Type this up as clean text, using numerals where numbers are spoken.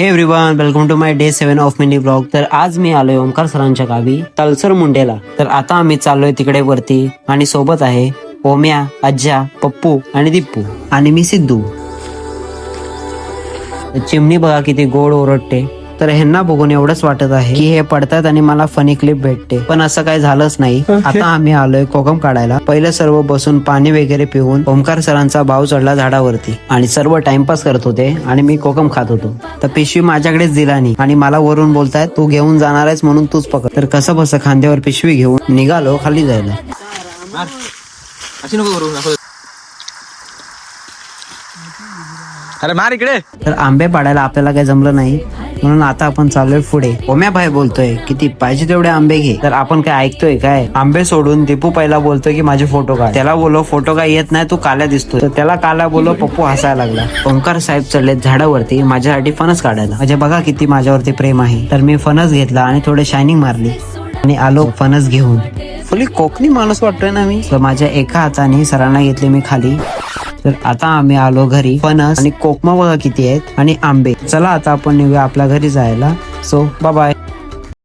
हे everyone, welcome to my day 7 of mini blog. तर आज मी आलोय ओमकार सरांच्या गावी तलसर मुंडेला। तर आता आम्ही चाललोय तिकडे वरती आणि सोबत आहे ओम्या, अज्जा, पप्पू आणि दिप्पू आणि मी सिद्धू। चिमणी बघा किती गोड ओरडते। तर ह्यांना बघून एवढंच वाटत आहे की हे पडतात आणि मला फनी क्लिप भेटते, पण असं काही झालंच नाही। आता आम्ही आलोय कोकम काढायला। पहिले सर्व बसून पाणी वगैरे पिऊन ओमकार सरांचा भाऊ चढला झाडावरती आणि सर्व टाइमपास करत होते आणि मी कोकम खात होतो। तर पिशवी माझ्याकडेच दिला नाही आणि मला वरून बोलतायत तू घेऊन जाणार आहेस म्हणून तूच पकड। तर कसं बस खांद्यावर पिशवी घेऊन निघालो खाली जायला। अरे मार इकडे। तर आंबे पाडायला आपल्याला काही जमलं नाही म्हणून आता आपण चाललोय पुढे। ओम्या भाई बोलतोय किती पाहिजे तेवढे आंबे घे। तर आपण काय ऐकतोय काय? आंबे सोडून दीपू पहिला बोलतोय की माझे फोटो काढ। त्याला बोलो फोटो काय येत नाही, तू काल्या दिसतोय। तर त्याला काला बोलो, पप्पू हसायला लागला। ओंकार साहेब चढलेत झाडावरती माझ्यासाठी फणस काढायला। म्हणजे बघा किती माझ्यावरती प्रेम आहे। तर मी फणस घेतला आणि थोडे शायनिंग मारली आणि आलो फणस घेऊन। फुली कोकणी माणूस वाटतोय ना मी। तर माझ्या एका हाताने सरांना घेतले मी खाली। तर आता आम्ही आलो घरी। फणस आणि कोकमा बघा किती आहेत आणि आंबे। चला आता आपण निघूया आपल्या घरी जायला। So bye bye.